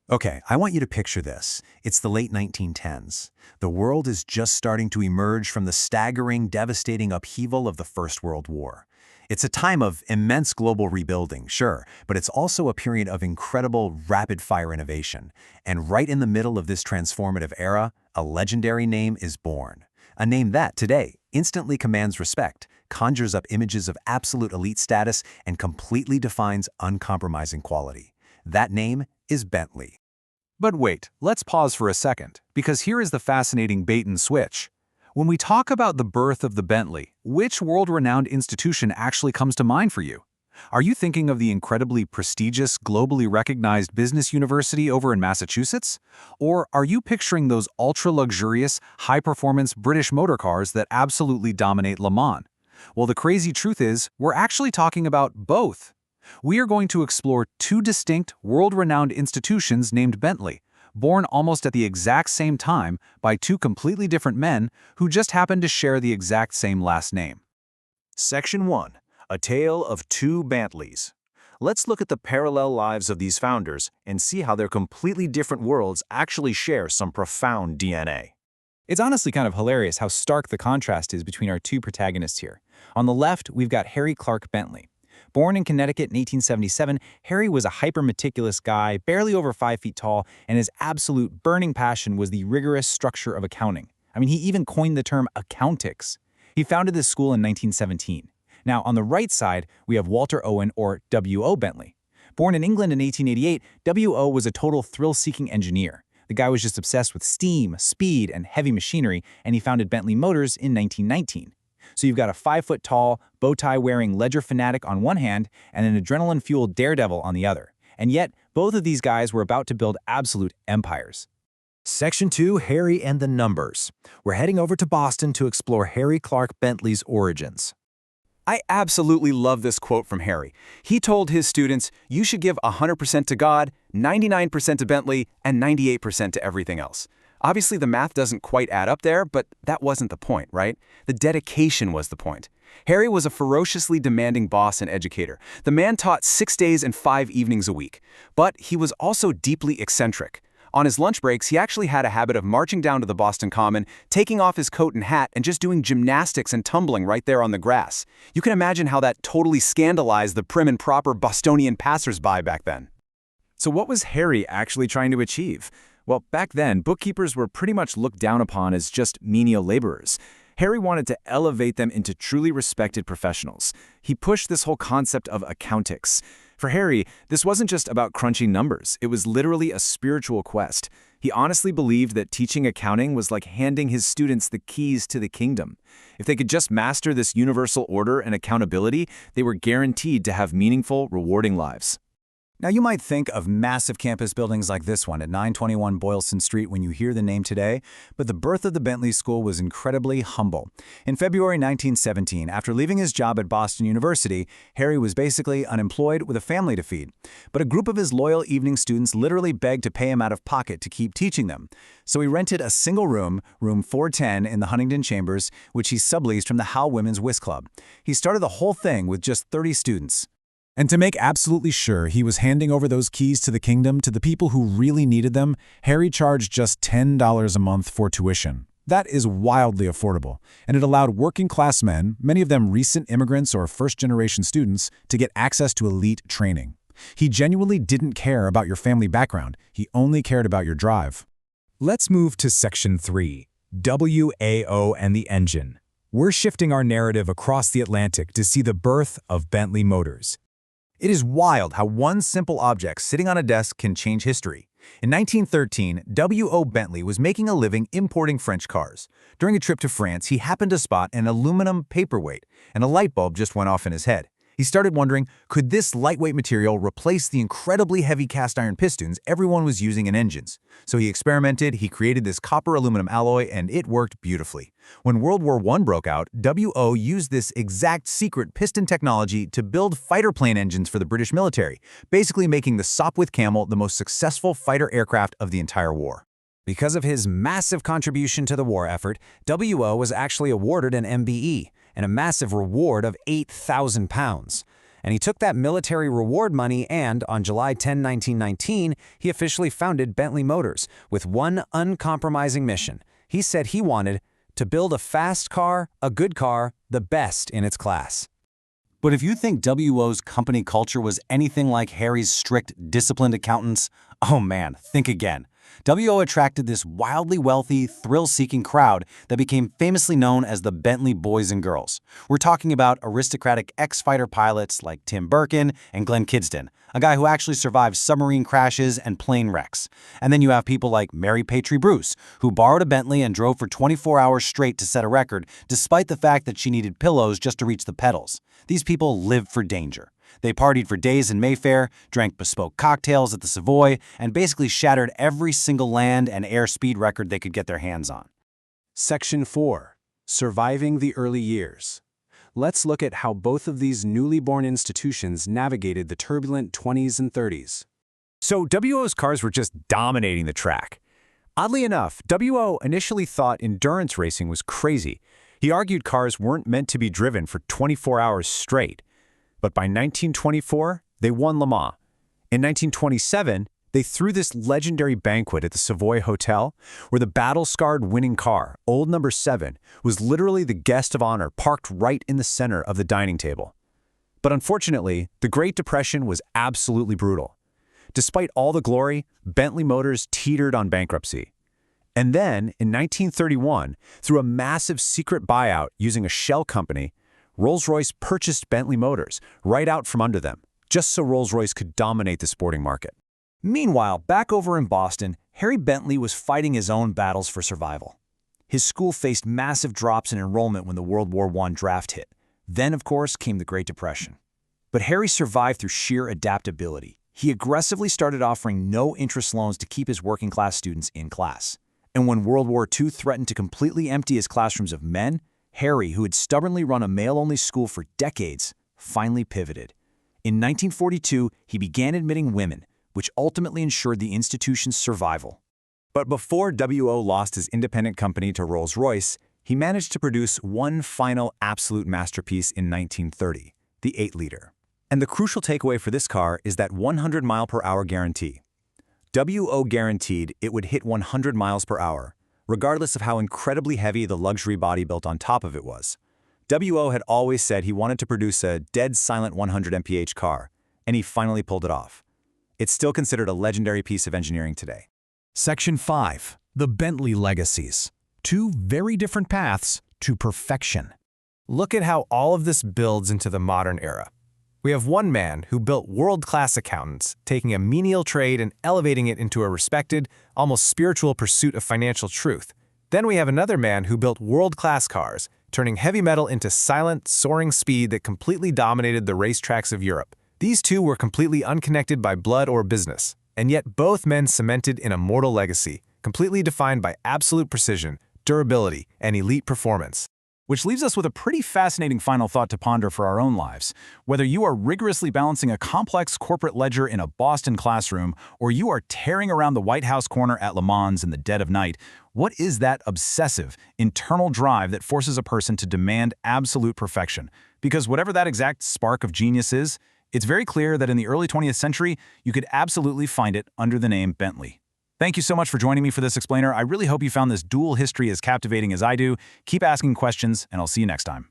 Okay, I want you to picture this. It's the late 1910s. The world is just starting to emerge from the staggering, devastating upheaval of the First World War. It's a time of immense global rebuilding, sure, but it's also a period of incredible, rapid-fire innovation. And right in the middle of this transformative era, a legendary name is born. A name that, today, instantly commands respect, conjures up images of absolute elite status, and completely defines uncompromising quality. That name is Bentley. But wait, let's pause for a second, because here is the fascinating bait and switch. When we talk about the birth of the Bentley, which world-renowned institution actually comes to mind for you? Are you thinking of the incredibly prestigious, globally recognized business university over in Massachusetts? Or are you picturing those ultra-luxurious, high-performance British motor cars that absolutely dominate Le Mans? Well, the crazy truth is, we're actually talking about both. We are going to explore two distinct, world-renowned institutions named Bentley, born almost at the exact same time by two completely different men who just happen to share the exact same last name. Section 1. A Tale of Two Bentleys. Let's look at the parallel lives of these founders and see how their completely different worlds actually share some profound DNA. It's honestly kind of hilarious how stark the contrast is between our two protagonists here. On the left, we've got Harry Clark Bentley. Born in Connecticut in 1877, Harry was a hyper-meticulous guy, barely over 5 feet tall, and his absolute burning passion was the rigorous structure of accounting. I mean, he even coined the term accountics. He founded this school in 1917. Now, on the right side, we have Walter Owen, or W.O. Bentley. Born in England in 1888, W.O. was a total thrill-seeking engineer. The guy was just obsessed with steam, speed, and heavy machinery, and he founded Bentley Motors in 1919. So you've got a 5-foot-tall, bow-tie-wearing ledger fanatic on one hand and an adrenaline-fueled daredevil on the other. And yet, both of these guys were about to build absolute empires. Section 2. Harry and the Numbers. We're heading over to Boston to explore Harry Clark Bentley's origins. I absolutely love this quote from Harry. He told his students, "You should give 100% to God, 99% to Bentley, and 98% to everything else." Obviously, the math doesn't quite add up there, but that wasn't the point, right? The dedication was the point. Harry was a ferociously demanding boss and educator. The man taught 6 days and 5 evenings a week. But he was also deeply eccentric. On his lunch breaks, he actually had a habit of marching down to the Boston Common, taking off his coat and hat, and just doing gymnastics and tumbling right there on the grass. You can imagine how that totally scandalized the prim and proper Bostonian passersby back then. So what was Harry actually trying to achieve? Well, back then, bookkeepers were pretty much looked down upon as just menial laborers. Harry wanted to elevate them into truly respected professionals. He pushed this whole concept of accountics. For Harry, this wasn't just about crunching numbers. It was literally a spiritual quest. He honestly believed that teaching accounting was like handing his students the keys to the kingdom. If they could just master this universal order and accountability, they were guaranteed to have meaningful, rewarding lives. Now, you might think of massive campus buildings like this one at 921 Boylston Street when you hear the name today, but the birth of the Bentley School was incredibly humble. In February 1917, after leaving his job at Boston University, Harry was basically unemployed with a family to feed. But a group of his loyal evening students literally begged to pay him out of pocket to keep teaching them. So he rented a single room, room 410 in the Huntington Chambers, which he subleased from the Howe Women's Whist Club. He started the whole thing with just 30 students. And to make absolutely sure he was handing over those keys to the kingdom to the people who really needed them, Harry charged just $10 a month for tuition. That is wildly affordable, and it allowed working-class men, many of them recent immigrants or first-generation students, to get access to elite training. He genuinely didn't care about your family background. He only cared about your drive. Let's move to Section 3, WAO and the Engine. We're shifting our narrative across the Atlantic to see the birth of Bentley Motors. It is wild how one simple object sitting on a desk can change history. In 1913, W.O. Bentley was making a living importing French cars. During a trip to France, he happened to spot an aluminum paperweight, and a light bulb just went off in his head. He started wondering, could this lightweight material replace the incredibly heavy cast iron pistons everyone was using in engines? So he experimented, he created this copper-aluminum alloy, and it worked beautifully. When World War I broke out, W.O. used this exact secret piston technology to build fighter plane engines for the British military, basically making the Sopwith Camel the most successful fighter aircraft of the entire war. Because of his massive contribution to the war effort, W.O. was actually awarded an MBE and a massive reward of £8,000. And he took that military reward money and, on July 10, 1919, he officially founded Bentley Motors with one uncompromising mission. He said he wanted to build a fast car, a good car, the best in its class. But if you think WO's company culture was anything like Harry's strict, disciplined accountants, oh man, think again. WO attracted this wildly wealthy, thrill-seeking crowd that became famously known as the Bentley Boys and Girls. We're talking about aristocratic ex-fighter pilots like Tim Birkin and Glenn Kidston, a guy who actually survived submarine crashes and plane wrecks. And then you have people like Mary Patry Bruce, who borrowed a Bentley and drove for 24 hours straight to set a record, despite the fact that she needed pillows just to reach the pedals. These people lived for danger. They partied for days in Mayfair, drank bespoke cocktails at the Savoy, and basically shattered every single land and air speed record they could get their hands on. Section 4. Surviving the Early Years. Let's look at how both of these newly born institutions navigated the turbulent 20s and 30s. So WO's cars were just dominating the track. Oddly enough, WO initially thought endurance racing was crazy. He argued cars weren't meant to be driven for 24 hours straight. But by 1924, they won Le Mans. In 1927, they threw this legendary banquet at the Savoy Hotel, where the battle-scarred winning car, old number 7, was literally the guest of honor parked right in the center of the dining table. But unfortunately, the Great Depression was absolutely brutal. Despite all the glory, Bentley Motors teetered on bankruptcy. And then, in 1931, through a massive secret buyout using a shell company, Rolls-Royce purchased Bentley Motors right out from under them, just so Rolls-Royce could dominate the sporting market. Meanwhile, back over in Boston, Harry Bentley was fighting his own battles for survival. His school faced massive drops in enrollment when the World War I draft hit. Then, of course, came the Great Depression. But Harry survived through sheer adaptability. He aggressively started offering no-interest loans to keep his working-class students in class. And when World War II threatened to completely empty his classrooms of men, Harry, who had stubbornly run a male-only school for decades, finally pivoted. In 1942, he began admitting women, which ultimately ensured the institution's survival. But before WO lost his independent company to Rolls-Royce, he managed to produce one final absolute masterpiece in 1930, the 8 Litre. And the crucial takeaway for this car is that 100-mile-per-hour guarantee. WO guaranteed it would hit 100 miles per hour, regardless of how incredibly heavy the luxury body built on top of it was. WO had always said he wanted to produce a dead silent 100 mph car, and he finally pulled it off. It's still considered a legendary piece of engineering today. Section 5. The Bentley Legacies. Two very different paths to perfection. Look at how all of this builds into the modern era. We have one man who built world-class accountants, taking a menial trade and elevating it into a respected, almost spiritual pursuit of financial truth. Then we have another man who built world-class cars, turning heavy metal into silent, soaring speed that completely dominated the racetracks of Europe. These two were completely unconnected by blood or business, and yet both men cemented an immortal legacy, completely defined by absolute precision, durability, and elite performance. Which leaves us with a pretty fascinating final thought to ponder for our own lives. Whether you are rigorously balancing a complex corporate ledger in a Boston classroom, or you are tearing around the White House corner at Le Mans in the dead of night, what is that obsessive, internal drive that forces a person to demand absolute perfection? Because whatever that exact spark of genius is, it's very clear that in the early 20th century, you could absolutely find it under the name Bentley. Thank you so much for joining me for this explainer. I really hope you found this dual history as captivating as I do. Keep asking questions, and I'll see you next time.